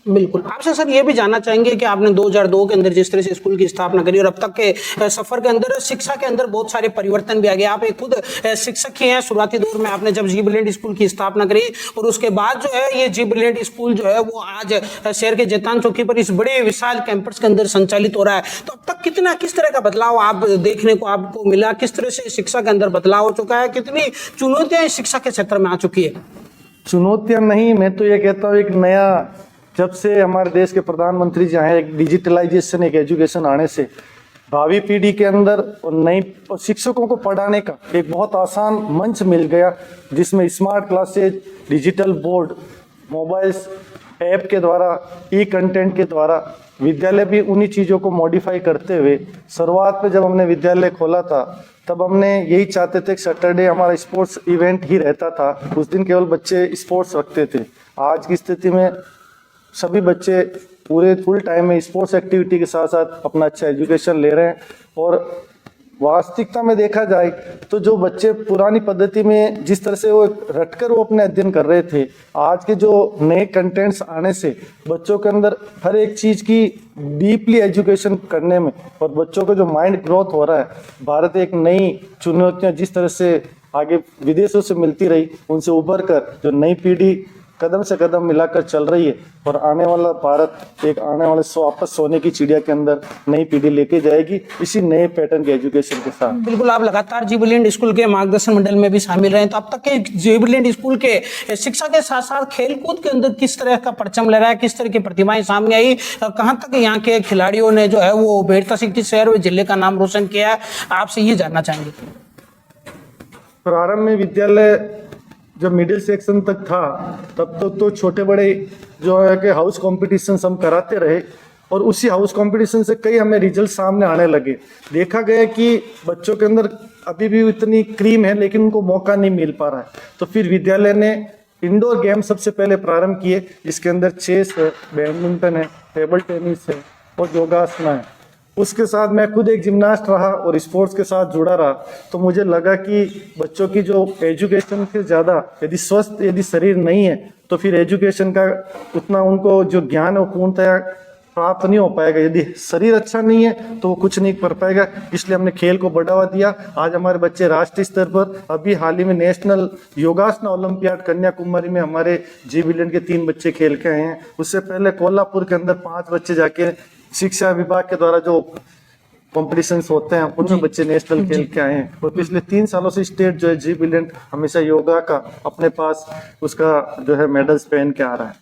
बिल्कुल। आपसे सर ये भी जानना चाहेंगे कि आपने 2002 के अंदर जिस तरह से स्कूल की स्थापना करी और अब तक के सफर के अंदर शिक्षा के अंदर बहुत सारे परिवर्तन भी आ गए। आप एक खुद शिक्षक ही हैं। शुरुआती दौर में आपने जब जी ब्रिलियंट स्कूल की स्थापना करी और उसके बाद जो है ये जी ब्रिलियंट स्कूल जो है वो आज शहर के जैतान चौकी पर इस बड़े विशाल कैंपस के अंदर संचालित हो रहा है। तो अब तक किस तरह का बदलाव आप देखने को आपको मिला, किस तरह से शिक्षा के अंदर बदलाव हो चुका है, कितनी चुनौतियां शिक्षा के क्षेत्र में आ चुकी है? चुनौतियां नहीं, मैं तो ये कहता हूँ एक नया, जब से हमारे देश के प्रधानमंत्री जी आए, एक डिजिटलाइजेशन, एक एजुकेशन आने से भावी पीढ़ी के अंदर और नई शिक्षकों को पढ़ाने का एक बहुत आसान मंच मिल गया, जिसमें smart classes, digital board, mobiles, app के द्वारा, ई कंटेंट के द्वारा विद्यालय भी उन्हीं चीज़ों को मॉडिफाई करते हुए, शुरुआत में जब हमने विद्यालय खोला था तब हमने यही चाहते थे कि सैटरडे हमारा स्पोर्ट्स इवेंट ही रहता था, उस दिन केवल बच्चे स्पोर्ट्स रखते थे। आज की स्थिति में सभी बच्चे पूरे फुल टाइम में स्पोर्ट्स एक्टिविटी के साथ साथ अपना अच्छा एजुकेशन ले रहे हैं। और वास्तविकता में देखा जाए तो जो बच्चे पुरानी पद्धति में जिस तरह से वो रटकर वो अपने अध्ययन कर रहे थे, आज के जो नए कंटेंट्स आने से बच्चों के अंदर हर एक चीज़ की डीपली एजुकेशन करने में और बच्चों का जो माइंड ग्रोथ हो रहा है, भारत एक नई चुनौतियां जिस तरह से आगे विदेशों से मिलती रही, उनसे उभर कर जो नई पीढ़ी कदम से कदम मिलाकर चल रही है और आने वाला भारत एक आने वाले वापस सोने की चिड़िया के अंदर नई पीढ़ी लेके जाएगी, इसी नए पैटर्न के एजुकेशन के साथ। बिल्कुल। आप लगातार जी ब्रिलियंट स्कूल के मार्गदर्शन मंडल में भी शामिल रहे, तो अब तक के जी ब्रिलियंट स्कूल के शिक्षा के साथ साथ खेलकूद के अंदर किस तरह का परचम लहराया है, किस तरह की प्रतिभाएं सामने आई, कहां तक यहाँ के खिलाड़ियों ने जो है वो बेहतर सिटी शहर व जिले का नाम रोशन किया है, आपसे ये जानना चाहेंगे। प्रारंभ में विद्यालय जब मिडिल सेक्शन तक था तब तक तो छोटे बड़े जो है कि हाउस कॉम्पिटिशन हम कराते रहे और उसी हाउस कंपटीशन से कई हमें रिजल्ट सामने आने लगे। देखा गया कि बच्चों के अंदर अभी भी इतनी क्रीम है लेकिन उनको मौका नहीं मिल पा रहा है, तो फिर विद्यालय ने इंडोर गेम सबसे पहले प्रारंभ किए, जिसके अंदर चेस है, बैडमिंटन है, टेबल टेनिस है और योगासना है। उसके साथ मैं खुद एक जिम्नास्ट रहा और स्पोर्ट्स के साथ जुड़ा रहा, तो मुझे लगा कि बच्चों की जो एजुकेशन से ज़्यादा यदि शरीर नहीं है तो फिर एजुकेशन का उतना उनको जो ज्ञान है वो पूर्णतया प्राप्त नहीं हो पाएगा। यदि शरीर अच्छा नहीं है तो वो कुछ नहीं कर पाएगा, इसलिए हमने खेल को बढ़ावा दिया। आज हमारे बच्चे राष्ट्रीय स्तर पर, अभी हाल ही में नेशनल योगासना ओलंपियाड कन्याकुमारी में हमारे जी ब्रिलियंट के 3 बच्चे खेल के आए हैं। उससे पहले कोल्हापुर के अंदर 5 बच्चे जाके शिक्षा विभाग के द्वारा जो कॉम्पिटिशन्स होते हैं उनमें बच्चे नेशनल खेल के आए हैं। और पिछले 3 सालों से स्टेट जो है जी ब्रिलियंट हमेशा योगा का अपने पास उसका जो है मेडल्स पहन के आ रहा है।